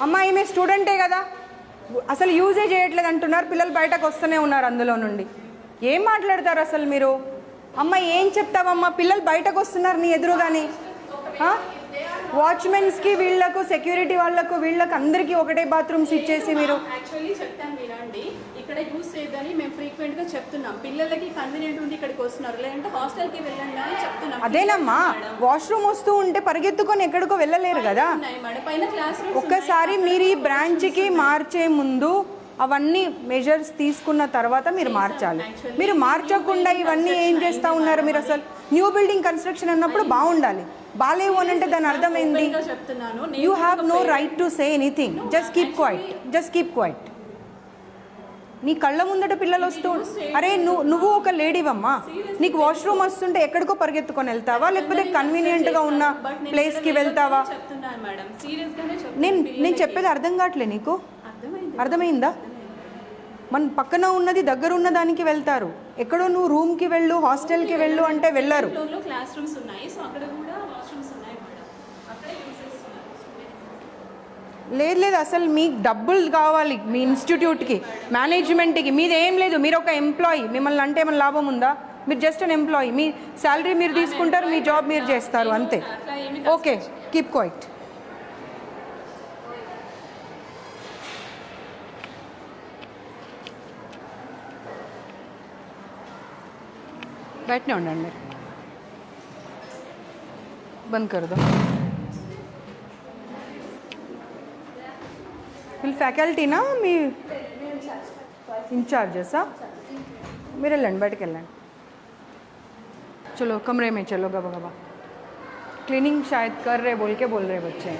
అమ్మ ఈమె స్టూడెంటే కదా, అసలు యూజే చేయట్లేదు అంటున్నారు, పిల్లలు బయటకు వస్తూనే ఉన్నారు అందులో నుండి. ఏం మాట్లాడతారు అసలు మీరు? అమ్మ ఏం చెప్తావమ్మా, పిల్లలు బయటకు వస్తున్నారు నీ ఎదురుగాని. వాచ్మెన్స్కి వీళ్ళకు సెక్యూరిటీ వాళ్ళకు వీళ్ళకి అందరికీ ఒకటే బాత్రూమ్స్ ఇచ్చేసి మీరు. యాక్చువల్లీ చెప్తాను వినండి, ఇక్కడ యూజ్ చేయదని మేము ఫ్రీక్వెంట్ గా చెప్తున్నాం. పిల్లలకి కన్వీనియంట్ ఉంది ఇక్కడికి వస్తున్నారు, లేదంటే హాస్టల్ కి వెళ్ళండి అని చెప్తున్నాం. అదేనమ్మా, వాష్రూమ్ వస్తూ ఉంటే పరిగెత్తుకొని ఎక్కడికో వెళ్ళలేరు కదా. ఒక్కసారి మీరు ఈ బ్రాంచ్కి మార్చే ముందు అవన్నీ మెజర్స్ తీసుకున్న తర్వాత మీరు మార్చాలి. మీరు మార్చకుండా ఇవన్నీ ఏం చేస్తూ ఉన్నారు మీరు? అసలు న్యూ బిల్డింగ్ కన్స్ట్రక్షన్ అన్నప్పుడు బాగుండాలి, బాగాలేవు అని అంటే దాని అర్థమైంది. You have no right to say anything. Just keep quiet, just keep quiet. నీ కళ్ళ ముందట పిల్లలు వస్తూ, అరే నువ్వు ఒక లేడీవమ్మా, నీకు వాష్రూమ్ వస్తుంటే ఎక్కడికో పరిగెత్తుకొని వెళ్తావా, లేకపోతే కన్వీనియంట్గా ఉన్న ప్లేస్కి వెళ్తావా? నేను చెప్పేది అర్థం కావట్లే నీకు? అర్థమైందా? మన పక్కన ఉన్నది దగ్గర ఉన్న దానికి వెళ్తారు, ఎక్కడో నువ్వు రూమ్కి వెళ్ళు హాస్టల్కి వెళ్ళు అంటే వెళ్ళరు. లేదు, అసలు మీకు డబ్బులు కావాలి మీ ఇన్స్టిట్యూట్కి, మేనేజ్మెంట్కి. మీది ఏం లేదు, మీరు ఒక ఎంప్లాయీ. మిమ్మల్ని అంటే ఏమైనా లాభం ఉందా? మీరు జస్ట్ అన్ ఎంప్లాయీ, మీ శాలరీ మీరు తీసుకుంటారు, మీ జాబ్ మీరు చేస్తారు, అంతే. Okay, keep quiet. బయటనే ఉండండి మీరు, బంద్ కరదో. వీళ్ళు ఫ్యాకల్టీనా మీ इंचार्जेसा? మీరు వెళ్ళండి, బయటకు వెళ్ళండి. चलो कमरे में चलो, गबा गबा. क्लीनिंग शायद कर रहे बोल के बोल रहे बच्चे.